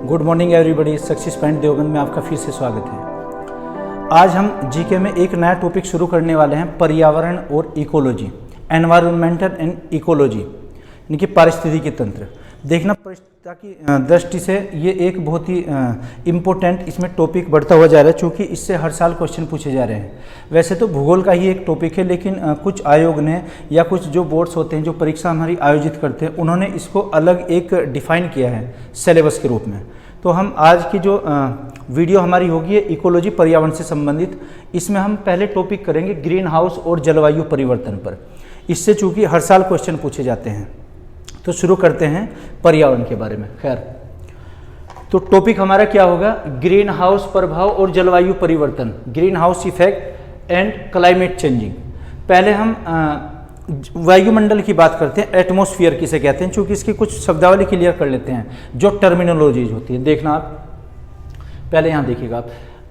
Good morning everybody. Success point Deoband में आपका फिर से स्वागत है। आज हम जीके में एक नया टॉपिक शुरू करने वाले हैं, पर्यावरण और इकोलॉजी, एनवायरमेंटल एंड इकोलॉजी, यानी कि पारिस्थितिकी तंत्र। देखना परिस्थितिकी की दृष्टि से ये एक बहुत ही इम्पोर्टेंट इसमें टॉपिक बढ़ता हुआ जा रहा है, क्योंकि इससे हर साल क्वेश्चन पूछे जा रहे हैं। वैसे तो भूगोल का ही एक टॉपिक है, लेकिन कुछ आयोग ने या कुछ जो बोर्ड्स होते हैं जो परीक्षा हमारी आयोजित करते हैं, उन्होंने इसको अलग एक डिफाइन किया है सिलेबस के रूप में। तो हम आज की जो वीडियो हमारी होगी इकोलॉजी, पर्यावरण से संबंधित। इसमें हम पहले टॉपिक करेंगे ग्रीन हाउस और जलवायु परिवर्तन पर। इससे चूँकि हर साल क्वेश्चन पूछे जाते हैं, तो शुरू करते हैं पर्यावरण के बारे में। खैर, तो टॉपिक हमारा क्या होगा? ग्रीन हाउस प्रभाव और जलवायु परिवर्तन, green house effect and climate changing. पहले हम वायुमंडल की बात करते हैं, एटमॉस्फेयर किसे कहते हैं, चूंकि इसकी कुछ शब्दावली क्लियर कर लेते हैं जो टर्मिनोलॉजीज होती है। देखना आप पहले यहाँ देखिएगा आप,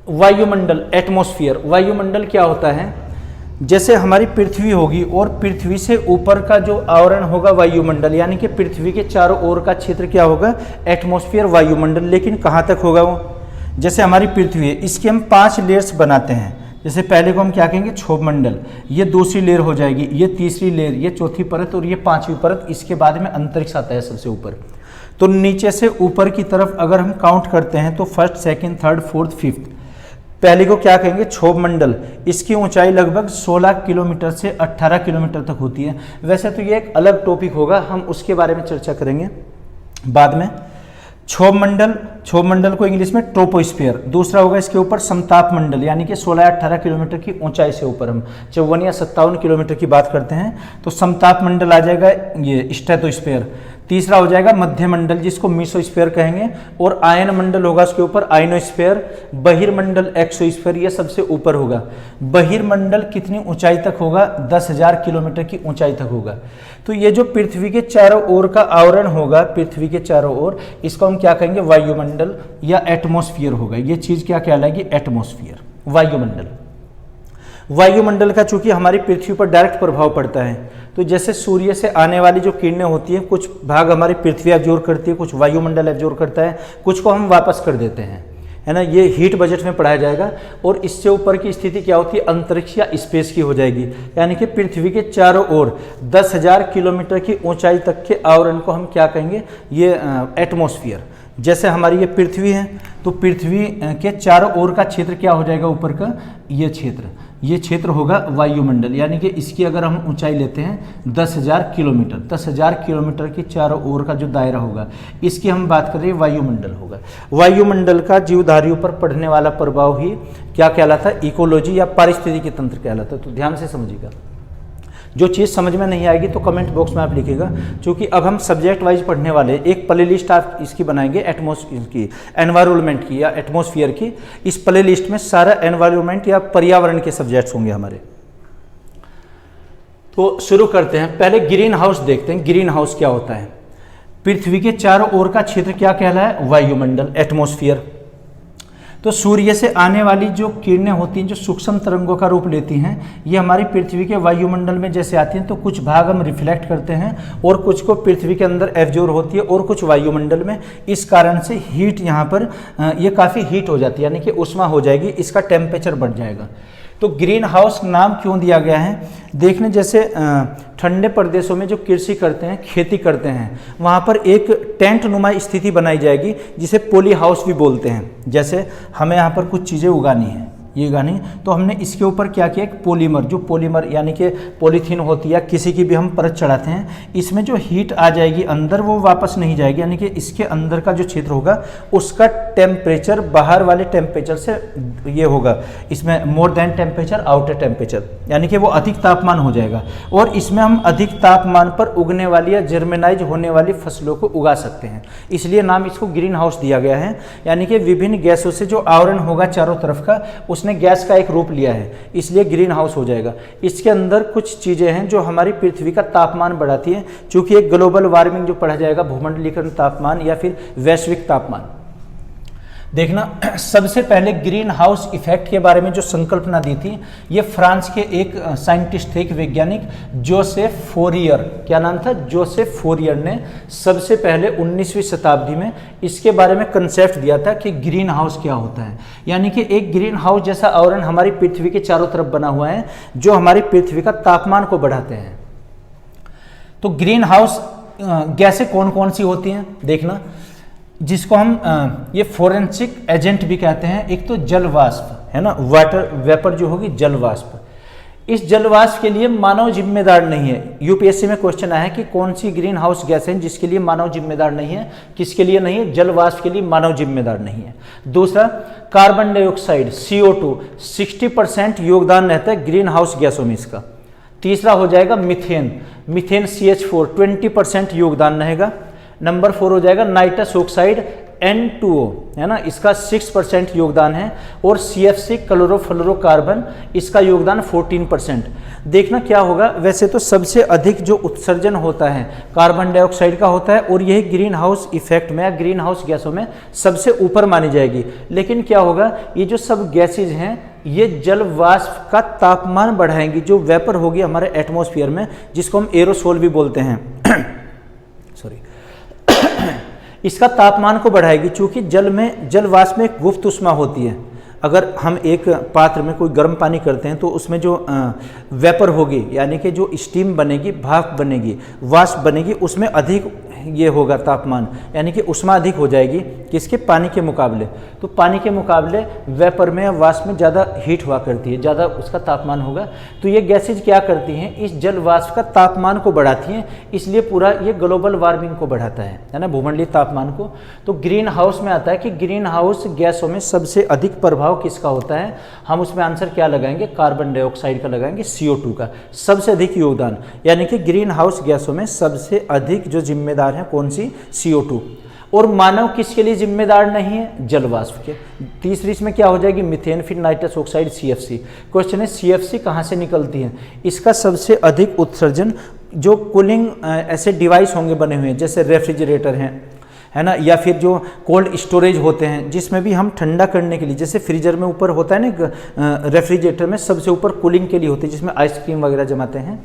वायुमंडल, एटमॉस्फेयर। वायुमंडल क्या होता है? जैसे हमारी पृथ्वी होगी और पृथ्वी से ऊपर का जो आवरण होगा वायुमंडल, यानी कि पृथ्वी के चारों ओर का क्षेत्र क्या होगा? एटमॉस्फेयर, वायुमंडल। लेकिन कहाँ तक होगा वो? जैसे हमारी पृथ्वी है, इसके हम 5 लेयर्स बनाते हैं। जैसे पहले को हम क्या कहेंगे? क्षोभमंडल। ये दूसरी लेयर हो जाएगी, ये तीसरी लेयर, ये चौथी परत और ये 5वीं परत। इसके बाद में अंतरिक्ष आता है सबसे ऊपर। तो नीचे से ऊपर की तरफ अगर हम काउंट करते हैं तो first, second, third, fourth, fifth. पहले को क्या कहेंगे? क्षोभमंडल। इसकी ऊंचाई लगभग 16 किलोमीटर से 18 किलोमीटर तक होती है। वैसे तो ये एक अलग टॉपिक होगा, हम उसके बारे में चर्चा करेंगे बाद में। क्षोभमंडल को इंग्लिश में ट्रोपोस्फीयर। दूसरा होगा इसके ऊपर समताप मंडल, यानी कि 16-18 किलोमीटर की ऊंचाई से ऊपर हम 54 या 57 किलोमीटर की बात करते हैं तो समताप मंडल आ जाएगा, ये स्ट्रेटोस्फीयर। तीसरा हो जाएगा मध्य मंडल, जिसको मीसोस्फीयर कहेंगे। और आयन मंडल होगा उसके ऊपर, आयनोस्फीयर। बहिर्मंडल, एक्सोस्फीयर, ये सबसे ऊपर होगा। बहिर्मंडल कितनी ऊंचाई तक होगा? 10,000 किलोमीटर की ऊंचाई तक होगा। तो ये जो पृथ्वी के चारों ओर का आवरण होगा, पृथ्वी के चारों ओर, इसको हम क्या कहेंगे? वायुमंडल या एटमॉस्फेयर होगा। ये चीज क्या कहलाएगी? एटमॉस्फेयर, वायुमंडल। वायुमंडल का चूंकि हमारी पृथ्वी पर डायरेक्ट प्रभाव पड़ता है, तो जैसे सूर्य से आने वाली जो किरणें होती हैं, कुछ भाग हमारी पृथ्वी एब्जॉर्ब करती है, कुछ वायुमंडल एब्जॉर्ब करता है, कुछ को हम वापस कर देते हैं, है ना। ये हीट बजट में पढ़ाया जाएगा। और इससे ऊपर की स्थिति क्या होती है? अंतरिक्ष या स्पेस की हो जाएगी, यानी कि पृथ्वी के चारों ओर 10,000 किलोमीटर की ऊंचाई तक के आवरण को हम क्या कहेंगे? ये एटमॉस्फेयर। जैसे हमारी ये पृथ्वी है, तो पृथ्वी के चारों ओर का क्षेत्र क्या हो जाएगा? ऊपर का ये क्षेत्र होगा वायुमंडल, यानी कि इसकी अगर हम ऊंचाई लेते हैं 10,000 किलोमीटर, 10,000 किलोमीटर की चारों ओर का जो दायरा होगा, इसकी हम बात कर रहे हैं, वायुमंडल होगा। वायुमंडल का जीवधारियों पर पड़ने वाला प्रभाव ही क्या कहलाता है? इकोलॉजी या पारिस्थितिकी तंत्र कहलाता है। तो ध्यान से समझिएगा, जो चीज़ समझ में नहीं आएगी तो कमेंट बॉक्स में आप लिखिएगा, क्योंकि अब हम सब्जेक्ट वाइज पढ़ने वाले। एक प्ले लिस्ट आप इसकी बनाएंगे, एटमॉस्फेयर की, एनवायरमेंट की या एटमॉस्फेयर की। इस प्ले लिस्ट में सारा एनवायरमेंट या पर्यावरण के सब्जेक्ट्स होंगे हमारे। तो शुरू करते हैं। पहले ग्रीन हाउस देखते हैं। ग्रीन हाउस क्या होता है? पृथ्वी के चारों ओर का क्षेत्र क्या कहलाए? वायुमंडल, एटमॉस्फेयर। तो सूर्य से आने वाली जो किरणें होती हैं, जो सूक्ष्म तरंगों का रूप लेती हैं, ये हमारी पृथ्वी के वायुमंडल में जैसे आती हैं, तो कुछ भाग हम रिफ्लेक्ट करते हैं और कुछ को पृथ्वी के अंदर एब्जॉर्ब होती है और कुछ वायुमंडल में। इस कारण से हीट यहाँ पर ये काफ़ी हीट हो जाती है, यानी कि उष्मा हो जाएगी, इसका टेम्परेचर बढ़ जाएगा। तो ग्रीन हाउस नाम क्यों दिया गया है? देखने जैसे ठंडे प्रदेशों में जो कृषि करते हैं, खेती करते हैं, वहाँ पर एक टेंट नुमा स्थिति बनाई जाएगी, जिसे पॉली हाउस भी बोलते हैं। जैसे हमें यहाँ पर कुछ चीज़ें उगानी है, ये उगानी, तो हमने इसके ऊपर क्या किया? एक पॉलीमर, जो पॉलीमर यानी कि पॉलीथीन होती है या किसी की भी हम परत चढ़ाते हैं, इसमें जो हीट आ जाएगी अंदर, वो वापस नहीं जाएगी, यानी कि इसके अंदर का जो क्षेत्र होगा उसका टेम्परेचर बाहर वाले टेम्परेचर से ये होगा, इसमें more than temperature, outer temperature, यानी कि वो अधिक तापमान हो जाएगा। और इसमें हम अधिक तापमान पर उगने वाली या जर्मिनाइज होने वाली फसलों को उगा सकते हैं, इसलिए नाम इसको ग्रीन हाउस दिया गया है। यानी कि विभिन्न गैसों से जो आवरण होगा चारों तरफ का, उसने गैस का एक रूप लिया है, इसलिए ग्रीन हाउस हो जाएगा। इसके अंदर कुछ चीज़ें हैं जो हमारी पृथ्वी का तापमान बढ़ाती हैं, चूँकि एक ग्लोबल वार्मिंग जो पढ़ा जाएगा, भूमंडलीकरण तापमान या फिर वैश्विक तापमान। देखना, सबसे पहले ग्रीन हाउस इफेक्ट के बारे में जो संकल्पना दी थी, ये फ्रांस के एक साइंटिस्ट थे, एक वैज्ञानिक जोसेफ फोरियर, क्या नाम था, जोसेफ फोरियर ने सबसे पहले 19वीं शताब्दी में इसके बारे में कंसेप्ट दिया था कि ग्रीन हाउस क्या होता है। यानी कि एक ग्रीन हाउस जैसा आवरण हमारी पृथ्वी के चारों तरफ बना हुआ है जो हमारी पृथ्वी का तापमान को बढ़ाते हैं। तो ग्रीन हाउस गैसें कौन कौन सी होती हैं, देखना, जिसको हम ये फोरेंसिक एजेंट भी कहते हैं। एक तो जल वाष्प है ना, वाटर वेपर जो होगी जल वाष्प। इस जल वाष्प के लिए मानव जिम्मेदार नहीं है। यूपीएससी में क्वेश्चन आया है कि कौन सी ग्रीन हाउस गैस है जिसके लिए मानव जिम्मेदार नहीं है, किसके लिए नहीं है, जल वाष्प के लिए मानव जिम्मेदार नहीं है। दूसरा, कार्बन डाइऑक्साइड CO2 60% योगदान रहता है ग्रीन हाउस गैसों में इसका। तीसरा हो जाएगा मीथेन, मीथेन CH4 20% योगदान रहेगा। नंबर 4 हो जाएगा नाइट्रस ऑक्साइड N2O, है ना, इसका 6% योगदान है। और CFC क्लोरोफ्लोरोकार्बन, इसका योगदान 14%। देखना क्या होगा, वैसे तो सबसे अधिक जो उत्सर्जन होता है कार्बन डाइऑक्साइड का होता है और यही ग्रीन हाउस इफेक्ट में या ग्रीन हाउस गैसों में सबसे ऊपर मानी जाएगी। लेकिन क्या होगा, ये जो सब गैसेज हैं ये जल वाष्प का तापमान बढ़ाएंगी, जो वेपर होगी हमारे एटमॉस्फेयर में, जिसको हम एरोसोल भी बोलते हैं सॉरी इसका तापमान को बढ़ाएगी। चूंकि जल वाष्प में एक गुप्त ऊष्मा होती है। अगर हम एक पात्र में कोई गर्म पानी करते हैं तो उसमें जो वेपर होगी, यानी कि जो स्टीम बनेगी, भाप बनेगी, वाष्प बनेगी, उसमें अधिक ये होगा तापमान, यानी कि ऊष्मा अधिक हो जाएगी किसके, पानी के मुकाबले। तो पानी के मुकाबले वेपर में या वाष्प में ज़्यादा हीट हुआ करती है, ज़्यादा उसका तापमान होगा। तो ये गैसेज क्या करती हैं, इस जल वाष्प का तापमान को बढ़ाती हैं, इसलिए पूरा ये ग्लोबल वार्मिंग को बढ़ाता है ना, भूमंडलीय तापमान को। तो ग्रीन हाउस में आता है कि ग्रीन हाउस गैसों में सबसे अधिक प्रभाव किसका होता है, हम उसमें आंसर क्या लगाएंगे, कार्बन डाइऑक्साइड का लगाएंगे, CO2 का सबसे अधिक योगदान। यानी कि ग्रीन हाउस गैसों में सबसे अधिक जो जिम्मेदार है कौन सी, CO2। और मानव किसके लिए जिम्मेदार नहीं है, जल वाष्प के। तीसरी इसमें क्या हो जाएगी, मीथेन, फिर नाइट्रस ऑक्साइड, CFC। क्वेश्चन है CFC कहाँ से निकलती है, इसका सबसे अधिक उत्सर्जन जो कूलिंग ऐसे डिवाइस होंगे बने हुए हैं, जैसे रेफ्रिजरेटर हैं, है ना, या फिर जो कोल्ड स्टोरेज होते हैं जिसमें भी हम ठंडा करने के लिए, जैसे फ्रीजर में ऊपर होता है ना, रेफ्रिजरेटर में सबसे ऊपर कूलिंग के लिए होती है, जिसमें आइसक्रीम वगैरह जमाते हैं,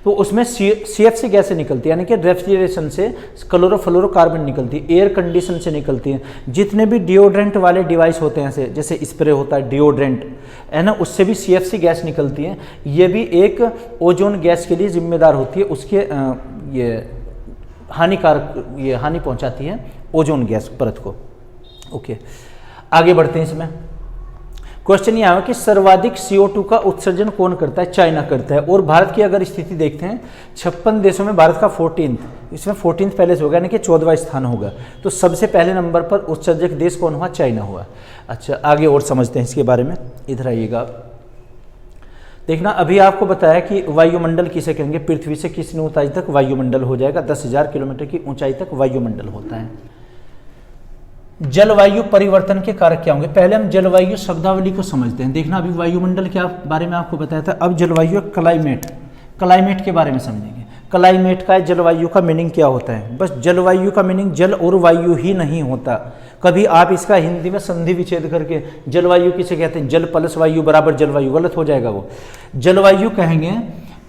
तो उसमें CFC गैसें निकलती है, यानी कि रेफ्रिजरेशन से क्लोरोफ्लोरोकार्बन निकलती है, एयर कंडीशन से निकलती है। जितने भी डिओड्रेंट वाले डिवाइस होते हैं, जैसे स्प्रे होता है डिओड्रेंट, है ना, उससे भी CFC गैस निकलती है। ये भी एक ओजोन गैस के लिए जिम्मेदार होती है, उसके ये हानिकारक, ये हानि पहुंचाती है ओजोन गैस परत को। ओके, आगे बढ़ते हैं। इसमें क्वेश्चन ये आया कि सर्वाधिक CO2 का उत्सर्जन कौन करता है, चाइना करता है। और भारत की अगर स्थिति देखते हैं, 56 देशों में भारत का 14th, इसमें 14th पहले से होगा, यानी कि 14वां स्थान होगा। तो सबसे पहले नंबर पर उत्सर्जक देश कौन हुआ, चाइना हुआ। अच्छा, आगे और समझते हैं इसके बारे में, इधर आइएगा। देखना, अभी आपको बताया कि वायुमंडल किसे कहेंगे, पृथ्वी से कितनी ऊंचाई तक वायुमंडल हो जाएगा, 10,000 किलोमीटर की ऊंचाई तक वायुमंडल होता है। जलवायु परिवर्तन के कारक क्या होंगे, पहले हम जलवायु शब्दावली को समझते हैं। देखना, अभी वायुमंडल के बारे में आपको बताया था, अब जलवायु क्लाइमेट के बारे में समझेंगे। क्लाइमेट का, जलवायु का मीनिंग क्या होता है। बस जलवायु का मीनिंग जल और वायु ही नहीं होता। कभी आप इसका हिंदी में संधि विच्छेद करके जलवायु किसे कहते हैं, जल प्लस वायु बराबर जलवायु, गलत हो जाएगा वो। जलवायु कहेंगे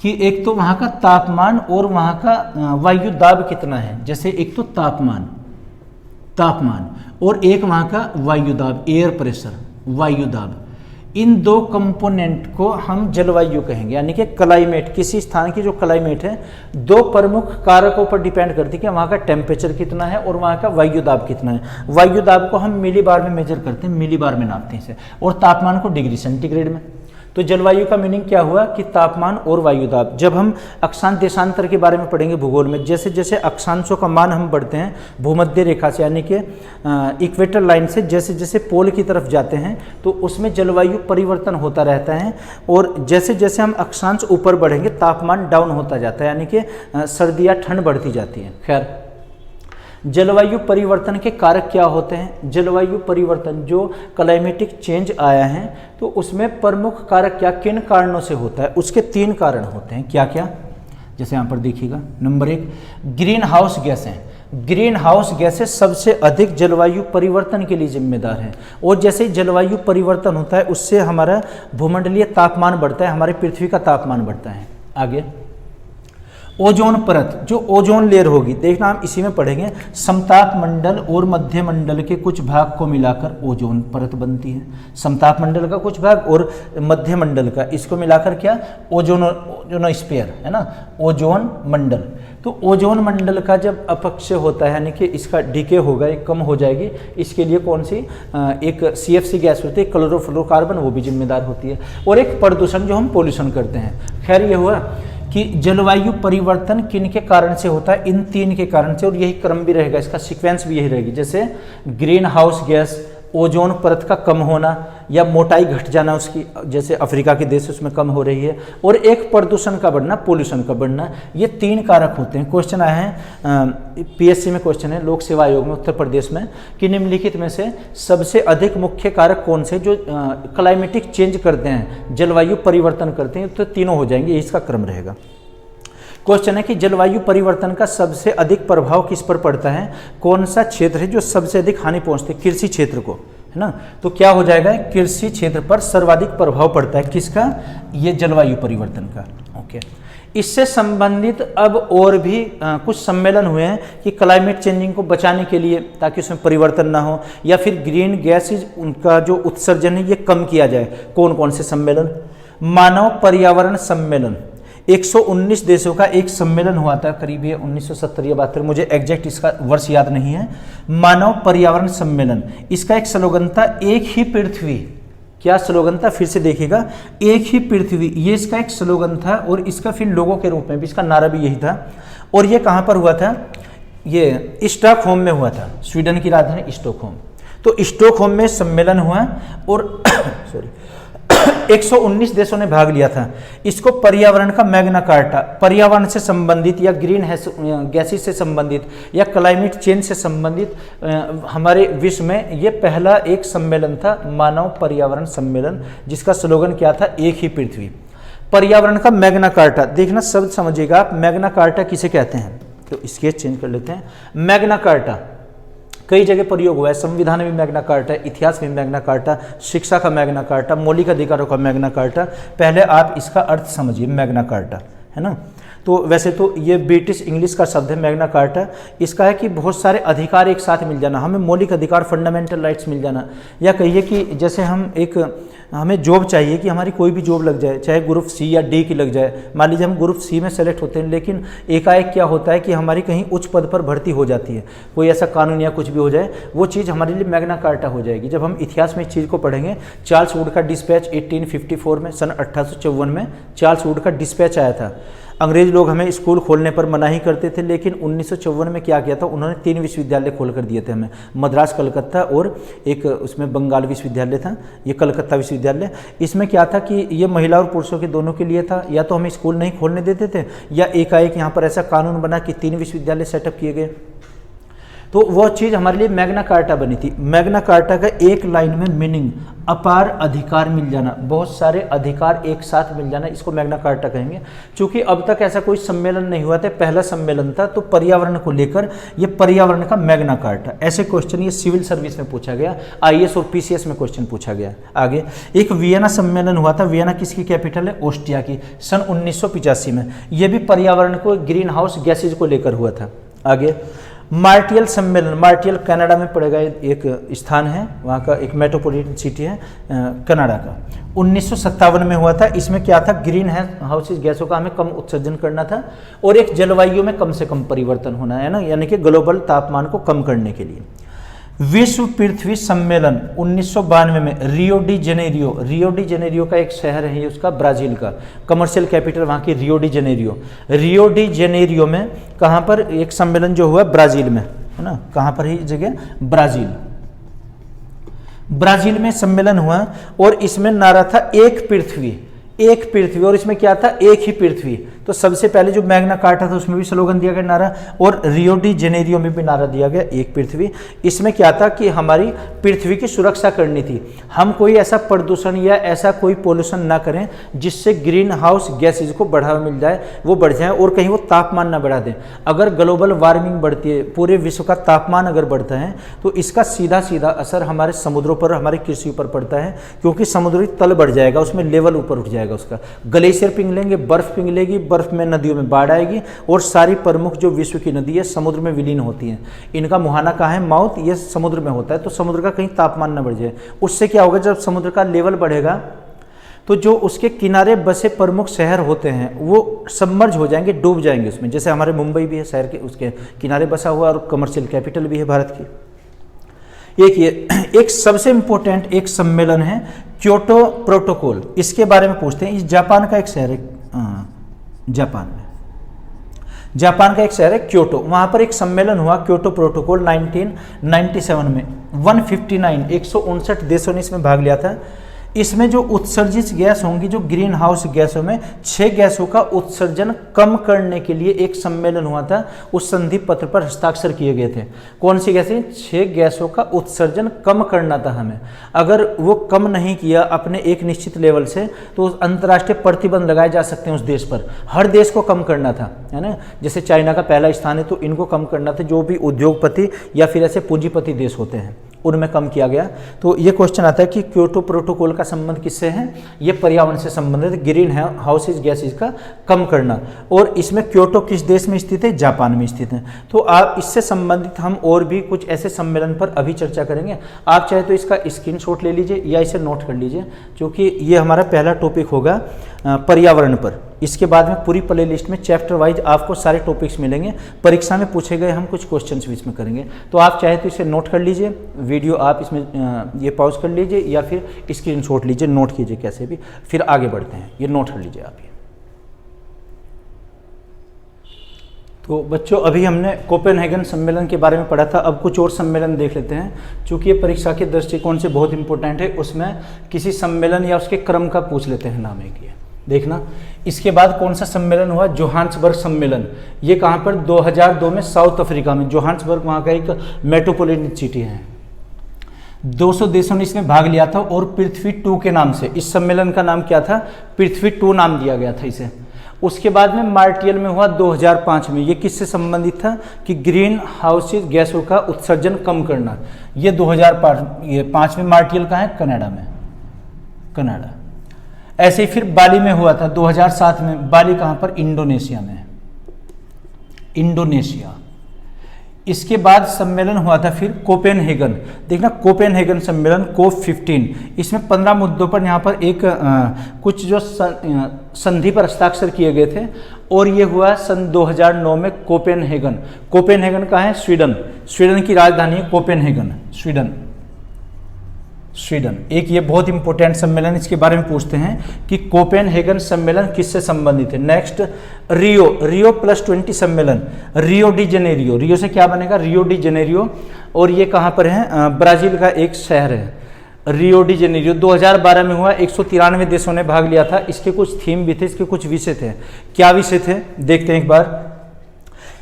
कि एक तो वहाँ का तापमान और वहाँ का वायु दाब कितना है, जैसे एक तो तापमान और एक वहाँ का वायु दाब, एयर प्रेशर, वायु दाब। इन दो कंपोनेंट को हम जलवायु कहेंगे, यानी कि क्लाइमेट, किसी स्थान की जो क्लाइमेट है दो प्रमुख कारकों पर डिपेंड करती है कि वहाँ का टेम्परेचर कितना है और वहाँ का वायु दाब कितना है। वायु दाब को हम मिली बार में मेजर करते हैं, मिली बार में नापते हैं इसे, और तापमान को डिग्री सेंटीग्रेड में। तो जलवायु का मीनिंग क्या हुआ कि तापमान और वायु दाब। जब हम अक्षांश देशांतर के बारे में पढ़ेंगे भूगोल में, जैसे जैसे अक्षांशों का मान हम बढ़ते हैं भूमध्य रेखा से, यानी कि इक्वेटर लाइन से जैसे जैसे पोल की तरफ जाते हैं तो उसमें जलवायु परिवर्तन होता रहता है। और जैसे जैसे हम अक्षांश ऊपर बढ़ेंगे तापमान डाउन होता जाता है, यानी कि सर्दी या ठंड बढ़ती जाती है। खैर, जलवायु परिवर्तन के कारक क्या होते हैं। जलवायु परिवर्तन जो क्लाइमेटिक चेंज आया है तो उसमें प्रमुख कारक क्या, किन कारणों से होता है, उसके 3 कारण होते हैं। क्या क्या, जैसे यहाँ पर देखिएगा, नंबर 1 ग्रीन हाउस गैसें। ग्रीन हाउस गैसें सबसे अधिक जलवायु परिवर्तन के लिए जिम्मेदार हैं, और जैसे ही जलवायु परिवर्तन होता है उससे हमारा भूमंडलीय तापमान बढ़ता है, हमारी पृथ्वी का तापमान बढ़ता है। आगे ओजोन परत, जो ओजोन लेयर होगी, देखना हम इसी में पढ़ेंगे, समताप मंडल और मध्य मंडल के कुछ भाग को मिलाकर ओजोन परत बनती है। समताप मंडल का कुछ भाग और मध्य मंडल का, इसको मिलाकर क्या ओजोनोस्फीयर है ना, ओजोन मंडल। तो ओजोन मंडल का जब अपक्षय होता है, यानी कि इसका डीके होगा, एक कम हो जाएगी, इसके लिए कौन सी एक CFC गैस होती है, क्लोरोफ्लोरोकार्बन, वो भी जिम्मेदार होती है। और एक प्रदूषण जो हम पोल्यूशन करते हैं। खैर ये हुआ कि जलवायु परिवर्तन किन के कारण से होता है, इन 3 के कारण से, और यही क्रम भी रहेगा, इसका सीक्वेंस भी यही रहेगी। जैसे ग्रीन हाउस गैस, ओजोन परत का कम होना या मोटाई घट जाना उसकी, जैसे अफ्रीका के देश उसमें कम हो रही है, और एक प्रदूषण का बढ़ना, पोल्यूशन का बढ़ना, ये 3 कारक होते हैं। क्वेश्चन आए हैं PSC में, क्वेश्चन है लोक सेवा आयोग में उत्तर प्रदेश में कि निम्नलिखित में से सबसे अधिक मुख्य कारक कौन से जो क्लाइमेटिक चेंज करते हैं, जलवायु परिवर्तन करते हैं, तो तीनों हो जाएंगे, इसका क्रम रहेगा। क्वेश्चन है कि जलवायु परिवर्तन का सबसे अधिक प्रभाव किस पर पड़ता है, कौन सा क्षेत्र है जो सबसे अधिक हानि पहुंचती है, कृषि क्षेत्र को, है ना। तो क्या हो जाएगा, कृषि क्षेत्र पर सर्वाधिक प्रभाव पड़ता है, किसका, ये जलवायु परिवर्तन का। ओके, इससे संबंधित अब और भी कुछ सम्मेलन हुए हैं कि क्लाइमेट चेंजिंग को बचाने के लिए, ताकि उसमें परिवर्तन ना हो, या फिर ग्रीन गैसेज उनका जो उत्सर्जन है ये कम किया जाए। कौन कौन से सम्मेलन, मानव पर्यावरण सम्मेलन, 119 देशों का एक सम्मेलन हुआ था, करीब ये 1970 या 72, मुझे एग्जैक्ट इसका वर्ष याद नहीं है। मानव पर्यावरण सम्मेलन, इसका एक स्लोगन था, एक ही पृथ्वी। क्या स्लोगन था, फिर से देखिएगा, एक ही पृथ्वी, ये इसका एक स्लोगन था, और इसका फिर लोगों के रूप में भी इसका नारा भी यही था। और ये कहाँ पर हुआ था, ये स्टॉकहोम में हुआ था, स्वीडन की राजधानी स्टॉकहोम। तो स्टॉकहोम में सम्मेलन हुआ, और सॉरी 119 देशों ने भाग लिया था। इसको पर्यावरण का मैग्ना कार्टा, पर्यावरण से संबंधित या ग्रीन गैसेस से संबंधित या क्लाइमेट चेंज से संबंधित हमारे विश्व में ये पहला एक सम्मेलन था, मानव पर्यावरण सम्मेलन, जिसका स्लोगन क्या था, एक ही पृथ्वी। पर्यावरण का मैग्ना कार्टा, देखना शब्द समझिएगा आप, मैग्ना कार्टा किसे कहते हैं, तो स्केच चेंज कर लेते हैं। मैग्ना कार्टा कई जगह प्रयोग हुआ है, संविधान में मैग्ना कार्टा, इतिहास में मैग्ना कार्टा, शिक्षा का मैग्ना कार्टा, मौलिक अधिकारों का मैग्ना कार्टा। पहले आप इसका अर्थ समझिए, मैग्ना कार्टा, है ना। तो वैसे तो ये ब्रिटिश इंग्लिश का शब्द है मैग्ना कार्टा। इसका है कि बहुत सारे अधिकार एक साथ मिल जाना, हमें मौलिक अधिकार, फंडामेंटल राइट्स मिल जाना, या कहिए कि जैसे हमें जॉब चाहिए कि हमारी कोई भी जॉब लग जाए, चाहे ग्रुप C या D की लग जाए। मान लीजिए हम ग्रुप C में सेलेक्ट होते हैं, लेकिन एकाएक क्या होता है कि हमारी कहीं उच्च पद पर भर्ती हो जाती है, कोई ऐसा कानून या कुछ भी हो जाए, वो चीज़ हमारे लिए मैग्ना कार्टा हो जाएगी। जब हम इतिहास में इस चीज़ को पढ़ेंगे, चार्ल्स वुड का डिस्पैच 1854 में, सन 1854 में चार्ल्स वुड का डिस्पैच आया था। अंग्रेज लोग हमें स्कूल खोलने पर मनाही करते थे, लेकिन 1954 में क्या किया था, उन्होंने 3 विश्वविद्यालय खोल कर दिए थे हमें, मद्रास, कलकत्ता और एक उसमें बंगाल विश्वविद्यालय था, ये कलकत्ता विश्वविद्यालय। इसमें क्या था कि ये महिला और पुरुषों के दोनों के लिए था, या तो हमें स्कूल नहीं खोलने देते थे, या एकाएक यहाँ पर ऐसा कानून बना कि 3 विश्वविद्यालय सेटअप किए गए। तो वह चीज़ हमारे लिए मैग्ना कार्टा बनी थी। मैग्ना कार्टा का एक लाइन में मीनिंग, अपार अधिकार मिल जाना, बहुत सारे अधिकार एक साथ मिल जाना, इसको मैग्ना कार्टा कहेंगे। चूंकि अब तक ऐसा कोई सम्मेलन नहीं हुआ था, पहला सम्मेलन था, तो पर्यावरण को लेकर ये पर्यावरण का मैग्ना कार्टा। ऐसे क्वेश्चन ये सिविल सर्विस में पूछा गया, IAS और PCS में क्वेश्चन पूछा गया। आगे एक वियना सम्मेलन हुआ था, वियना किसकी कैपिटल है, ऑस्ट्रिया की, सन 1985 में। यह भी पर्यावरण को, ग्रीन हाउस गैसेज को लेकर हुआ था। आगे मार्टियल सम्मेलन, मार्टियल कनाडा में पड़ेगा, एक स्थान है, वहाँ का एक मेट्रोपॉलिटन सिटी है कनाडा का, 1957 में हुआ था। इसमें क्या था, ग्रीन हाउस गैसों का हमें कम उत्सर्जन करना था, और एक जलवायु में कम से कम परिवर्तन होना है ना, यानी कि ग्लोबल तापमान को कम करने के लिए। विश्व पृथ्वी सम्मेलन 1992 में Rio de Janeiro, Rio de Janeiro का एक शहर है उसका, ब्राजील का, कमर्शियल कैपिटल वहाँ की Rio de Janeiro. Rio de Janeiro में कहाँ पर एक सम्मेलन जो हुआ, ब्राजील में, है ना, कहाँ पर ही जगह, ब्राजील, ब्राजील में सम्मेलन हुआ, और इसमें नारा था एक पृथ्वी, एक पृथ्वी, और इसमें क्या था, एक ही पृथ्वी। तो सबसे पहले जो मैग्ना कार्टा था उसमें भी स्लोगन दिया गया नारा, और रियो डी जेनेरियो में भी नारा दिया गया एक पृथ्वी। इसमें क्या था कि हमारी पृथ्वी की सुरक्षा करनी थी, हम कोई ऐसा प्रदूषण या ऐसा कोई पोल्यूशन ना करें जिससे ग्रीन हाउस गैसेज को बढ़ावा मिल जाए, वो बढ़ जाए और कहीं वो तापमान ना बढ़ा दें। अगर ग्लोबल वार्मिंग बढ़ती है, पूरे विश्व का तापमान अगर बढ़ता है तो इसका सीधा सीधा असर हमारे समुद्रों पर, हमारी कृषि पर पड़ता है, क्योंकि समुद्री तल बढ़ जाएगा, उसमें लेवल ऊपर उठ जाएगा उसका, ग्लेशियर पिघलेंगे, बर्फ पिघलेगी, बर्फ में नदियों में बाढ़ आएगी और सारी प्रमुख जो विश्व की नदी है समुद्र में विलीन होती हैं। इनका मुहाना कहाँ है, माउथ, ये समुद्र में होता है। तो समुद्र का कहीं तापमान न बढ़ जाए, उससे क्या होगा, जब समुद्र का लेवल बढ़ेगा तो जो उसके किनारे बसे प्रमुख शहर होते हैं वो सबमर्ज हो जाएंगे, डूब जाएंगे उसमें। जैसे हमारे मुंबई भी है शहर के, उसके किनारे बसा हुआ और कमर्शियल कैपिटल भी है भारत की। एक सबसे इंपॉर्टेंट एक सम्मेलन है क्योटो प्रोटोकॉल, इसके बारे में पूछते हैं। इस जापान का एक शहर है, जापान का एक शहर है क्योटो, वहां पर एक सम्मेलन हुआ क्योटो प्रोटोकॉल 1997 में। 159 देशों ने इसमें भाग लिया था। इसमें जो उत्सर्जित गैस होंगी, जो ग्रीन हाउस गैसों में 6 गैसों का उत्सर्जन कम करने के लिए एक सम्मेलन हुआ था, उस संधि पत्र पर हस्ताक्षर किए गए थे। कौन सी गैसें, 6 गैसों का उत्सर्जन कम करना था हमें। अगर वो कम नहीं किया अपने एक निश्चित लेवल से तो अंतर्राष्ट्रीय प्रतिबंध लगाए जा सकते हैं उस देश पर। हर देश को कम करना था, है ना। जैसे चाइना का पहला स्थान है तो इनको कम करना था, जो भी उद्योगपति या फिर ऐसे पूंजीपति देश होते हैं उनमें कम किया गया। तो ये क्वेश्चन आता है कि क्योटो प्रोटोकॉल का संबंध किससे है, ये पर्यावरण से संबंधित, ग्रीन हाउसेज गैसेज का कम करना। और इसमें क्योटो किस देश में स्थित है, जापान में स्थित है। तो आप इससे संबंधित हम और भी कुछ ऐसे सम्मेलन पर अभी चर्चा करेंगे। आप चाहे तो इसका स्क्रीनशॉट ले लीजिए या इसे नोट कर लीजिए, क्योंकि ये हमारा पहला टॉपिक होगा पर्यावरण पर। इसके बाद में पूरी प्ले लिस्ट में चैप्टर वाइज आपको सारे टॉपिक्स मिलेंगे, परीक्षा में पूछे गए हम कुछ क्वेश्चंस भी इसमें करेंगे। तो आप चाहे तो इसे नोट कर लीजिए, वीडियो आप इसमें ये पॉज कर लीजिए या फिर स्क्रीनशॉट लीजिए, नोट कीजिए कैसे भी, फिर आगे बढ़ते हैं। ये नोट कर लीजिए आप ये। तो बच्चों अभी हमने कोपेनहेगन सम्मेलन के बारे में पढ़ा था, अब कुछ और सम्मेलन देख लेते हैं। चूँकि ये परीक्षा के दृष्टिकोण से बहुत इंपॉर्टेंट है, उसमें किसी सम्मेलन या उसके क्रम का पूछ लेते हैं नाम एक, ये देखना। इसके बाद कौन सा सम्मेलन हुआ, जोहान्सबर्ग सम्मेलन। ये कहाँ पर, 2002 में साउथ अफ्रीका में। जोहान्सबर्ग वहाँ का एक मेट्रोपॉलिटन सिटी है। 200 देशों ने इसमें भाग लिया था और पृथ्वी 2 के नाम से इस सम्मेलन का नाम क्या था, पृथ्वी 2 नाम दिया गया था इसे। उसके बाद में मार्टियल में हुआ 2005 में। ये किससे संबंधित था कि ग्रीन हाउसेज गैसों का उत्सर्जन कम करना। ये 2005 में मार्टियल का है, कनाडा में, कनाडा। ऐसे ही फिर बाली में हुआ था 2007 में। बाली कहाँ पर, इंडोनेशिया में, इंडोनेशिया। इसके बाद सम्मेलन हुआ था फिर कोपेनहेगन। देखना कोपेनहेगन सम्मेलन COP15, इसमें 15 मुद्दों पर यहाँ पर एक कुछ जो संधि पर हस्ताक्षर किए गए थे, और ये हुआ सन 2009 में कोपेनहेगन। कोपेनहेगन कहाँ है, स्वीडन। स्वीडन की राजधानी है कोपेनहेगन, स्वीडन, स्वीडन। एक ये बहुत इंपॉर्टेंट सम्मेलन, इसके बारे में पूछते हैं कि कोपेनहेगन सम्मेलन किससे संबंधित है। नेक्स्ट रियो +20 सम्मेलन, रियो डी जेनेरियो। रियो से क्या बनेगा, रियो डी जेनेरियो, और ये कहाँ पर है, ब्राजील का एक शहर है रियो डी जेनेरियो। 2012 में हुआ, 193 देशों ने भाग लिया था। इसके कुछ थीम भी थे, इसके कुछ विषय थे। क्या विषय थे देखते हैं एक बार।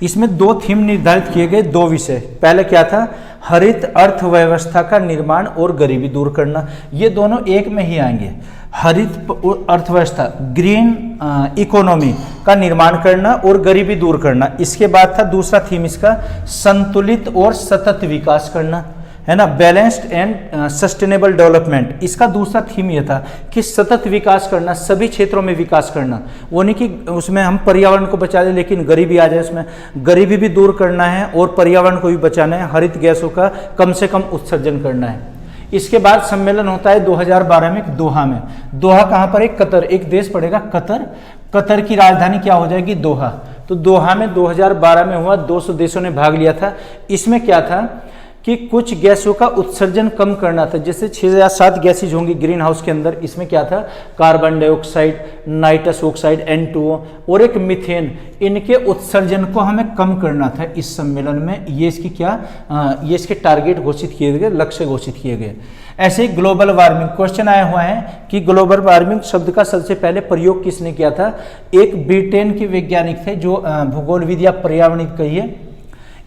इसमें 2 थीम निर्धारित किए गए, 2 विषय। पहले क्या था, हरित अर्थव्यवस्था का निर्माण और गरीबी दूर करना। ये दोनों एक में ही आएंगे। हरित अर्थव्यवस्था, ग्रीन इकोनॉमी का निर्माण करना और गरीबी दूर करना। इसके बाद था दूसरा थीम इसका, संतुलित और सतत विकास करना, है ना, बैलेंस्ड एंड सस्टेनेबल डेवलपमेंट। इसका दूसरा थीम यह था कि सतत विकास करना, सभी क्षेत्रों में विकास करना। वो नहीं कि उसमें हम पर्यावरण को बचा लें लेकिन गरीबी आ जाए, उसमें गरीबी भी दूर करना है और पर्यावरण को भी बचाना है, हरित गैसों का कम से कम उत्सर्जन करना है। इसके बाद सम्मेलन होता है 2012 में दोहा में। दोहा कहाँ पर है, कतर, एक देश पड़ेगा कतर। कतर की राजधानी क्या हो जाएगी, दोहा। तो दोहा में 2012 में हुआ, 200 देशों ने भाग लिया था। इसमें क्या था कि कुछ गैसों का उत्सर्जन कम करना था, जैसे 6 या 7 गैसेज होंगी ग्रीन हाउस के अंदर। इसमें क्या था, carbon dioxide, nitrous oxide N2O और एक मीथेन। इनके उत्सर्जन को हमें कम करना था इस सम्मेलन में। ये इसके टारगेट घोषित किए गए, लक्ष्य घोषित किए गए। ऐसे ही ग्लोबल वार्मिंग क्वेश्चन आया हुआ है कि ग्लोबल वार्मिंग शब्द का सबसे पहले प्रयोग किसने किया था। एक ब्रिटेन के वैज्ञानिक थे जो भूगोलविद या पर्यावरणिक कहिए।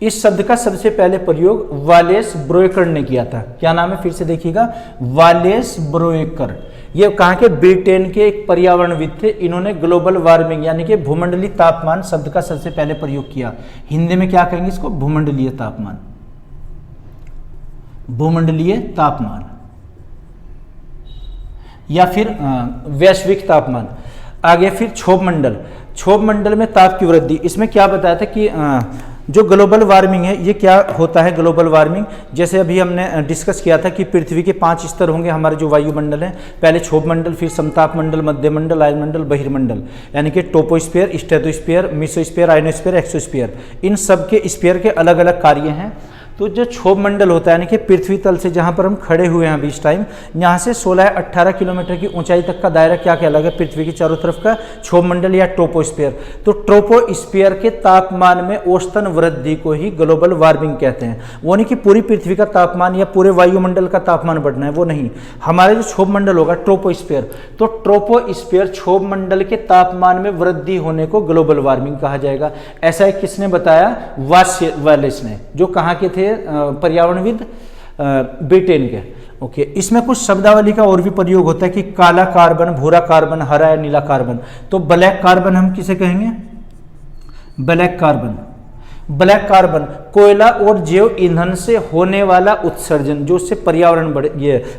इस शब्द का सबसे पहले प्रयोग वालेस ब्रोएकर ने किया था। क्या नाम है, फिर से देखिएगा, वालेस ब्रोएकर। ये कहाँ के, ब्रिटेन के एक पर्यावरणविद थे। इन्होंने ग्लोबल वार्मिंग यानी कि भूमंडलीय तापमान शब्द का सबसे पहले प्रयोग किया। हिंदी में क्या कहेंगे इसको, भूमंडलीय तापमान, भूमंडलीय तापमान या फिर वैश्विक तापमान। आगे फिर क्षोभ मंडल, क्षोभ मंडल में ताप की वृद्धि। इसमें क्या बताया था कि जो ग्लोबल वार्मिंग है ये क्या होता है। ग्लोबल वार्मिंग जैसे अभी हमने डिस्कस किया था कि पृथ्वी के 5 स्तर होंगे हमारे जो वायुमंडल है। पहले क्षोभ मंडल, फिर समताप मंडल, मध्य मंडल, वायुमंडल, बहिर्मंडल, यानी कि टोपोस्फीयर, स्ट्रेटोस्फीयर, मेसोस्फीयर, आयनोस्फीयर, एक्सोस्फीयर। इन सब के स्फीयर के अलग अलग कार्य हैं। तो जो क्षोभ मंडल होता है यानी कि पृथ्वी तल से जहाँ पर हम खड़े हुए हैं अभी इस टाइम, यहाँ से 16 या 18 किलोमीटर की ऊंचाई तक का दायरा क्या कहलाएगा, पृथ्वी के चारों तरफ का क्षोभ मंडल या ट्रोपोस्फीयर। तो ट्रोपोस्फीयर के तापमान में औसतन वृद्धि को ही ग्लोबल वार्मिंग कहते हैं। वो नहीं कि पूरी पृथ्वी का तापमान या पूरे वायुमंडल का तापमान बढ़ना है, वो नहीं। हमारे जो क्षोभ मंडल होगा ट्रोपोस्फीयर, तो ट्रोपोस्फीयर क्षोभ मंडल के तापमान में वृद्धि होने को ग्लोबल वार्मिंग कहा जाएगा। ऐसा किसने बताया, वालेस ने, जो कहाँ के थे, पर्यावरणविद ब्रिटेन के। ओके, इसमें कुछ शब्दावली का और भी प्रयोग होता है कि काला कार्बन, भूरा कार्बन, हरा या नीला कार्बन। तो ब्लैक कार्बन हम किसे कहेंगे, ब्लैक कार्बन। ब्लैक कार्बन कोयला और जैव ईंधन से होने वाला उत्सर्जन, जो उससे पर्यावरण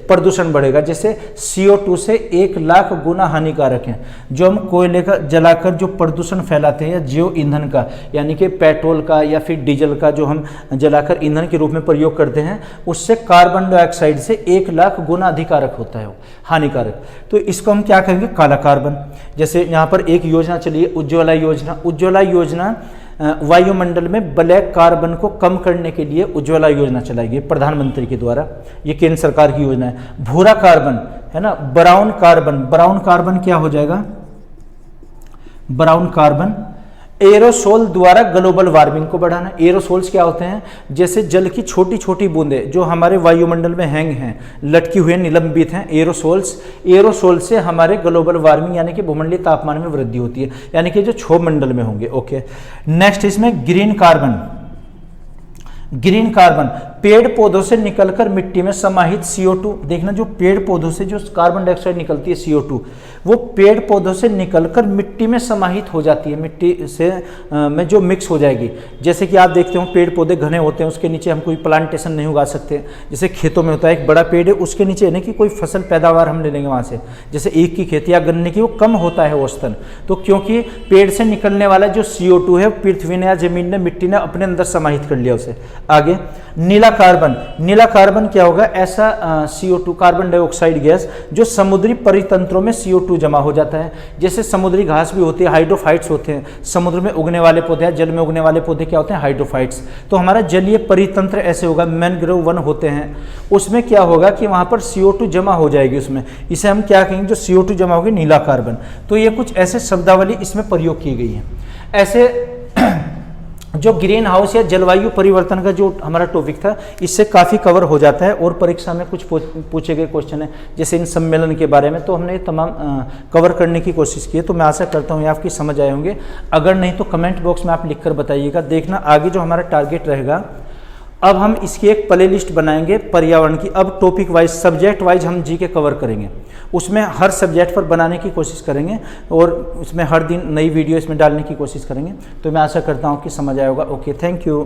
प्रदूषण बढ़ेगा। जैसे CO2 से 1 लाख गुना हानिकारक है। जो हम कोयले का जलाकर जो प्रदूषण फैलाते हैं या जैव ईंधन का, यानी कि पेट्रोल का या फिर डीजल का जो हम जलाकर ईंधन के रूप में प्रयोग करते हैं, उससे कार्बन डाइऑक्साइड से 1 लाख गुना अधिकारक होता है, हानिकारक। तो इसको हम क्या कहेंगे, काला कार्बन। जैसे यहाँ पर एक योजना चली है, उज्ज्वला योजना। उज्ज्वला योजना वायुमंडल में ब्लैक कार्बन को कम करने के लिए उज्ज्वला योजना चलाई गई प्रधानमंत्री के द्वारा। ये केंद्र सरकार की योजना है। भूरा कार्बन है ना, ब्राउन कार्बन। ब्राउन कार्बन क्या हो जाएगा, ब्राउन कार्बन एरोसोल द्वारा ग्लोबल वार्मिंग को बढ़ाना। एरोसोल्स क्या होते हैं, जैसे जल की छोटी छोटी बूंदें जो हमारे वायुमंडल में हैंग हैं, लटकी हुए, निलंबित हैं, एरोसोल्स। एरोसोल से हमारे ग्लोबल वार्मिंग यानी कि भूमंडलीय तापमान में वृद्धि होती है, यानी कि जो क्षोभ मंडल में होंगे। ओके, नेक्स्ट इसमें ग्रीन कार्बन। ग्रीन कार्बन पेड़ पौधों से निकलकर मिट्टी में समाहित CO2। देखना, जो पेड़ पौधों से जो कार्बन डाइऑक्साइड निकलती है CO2, वो पेड़ पौधों से निकलकर मिट्टी में समाहित हो जाती है, मिट्टी से में जो मिक्स हो जाएगी। जैसे कि आप देखते हो पेड़ पौधे घने होते हैं, उसके नीचे हम कोई प्लांटेशन नहीं उगा सकते। जैसे खेतों में होता है, एक बड़ा पेड़ है, उसके नीचे नहीं कि कोई फसल पैदावार हम ले लेंगे वहाँ से, जैसे ईख की खेती या गन्ने की, वो कम होता है औसतन। तो क्योंकि पेड़ से निकलने वाला जो CO2 है, पृथ्वी ने या जमीन ने, मिट्टी ने अपने अंदर समाहित कर लिया उसे। आगे नीला कार्बन। नीला कार्बन क्या होगा, ऐसा CO2 कार्बन डाइऑक्साइड गैस जो समुद्री परितंत्रों में CO2 जमा हो जाता है। जैसे समुद्री घास भी होती है, हाइड्रोफाइट्स होते हैं, समुद्र में उगने वाले पौधे, जल में उगने वाले पौधे क्या होते हैं, हाइड्रोफाइट्स। तो हमारा जलीय परितंत्र ऐसे होगा, मैनग्रोव वन होते हैं, उसमें क्या होगा कि वहां पर CO2 जमा हो जाएगी उसमें। इसे हम क्या कहेंगे, जो CO2 जमा होगी, नीला कार्बन। तो ये कुछ ऐसे शब्दावली इसमें प्रयोग की गई है। ऐसे जो ग्रीन हाउस या जलवायु परिवर्तन का जो हमारा टॉपिक था, इससे काफ़ी कवर हो जाता है। और परीक्षा में कुछ पूछे गए क्वेश्चन है, जैसे इन सम्मेलन के बारे में, तो हमने तमाम कवर करने की कोशिश की है। तो मैं आशा करता हूँ ये आपकी समझ आए होंगे। अगर नहीं तो कमेंट बॉक्स में आप लिखकर बताइएगा। देखना आगे जो हमारा टारगेट रहेगा, अब हम इसकी एक प्ले लिस्ट बनाएंगे पर्यावरण की। अब टॉपिक वाइज, सब्जेक्ट वाइज हम GK कवर करेंगे, उसमें हर सब्जेक्ट पर बनाने की कोशिश करेंगे और उसमें हर दिन नई वीडियो इसमें डालने की कोशिश करेंगे। तो मैं आशा करता हूँ कि समझ आया होगा। Okay, thank you.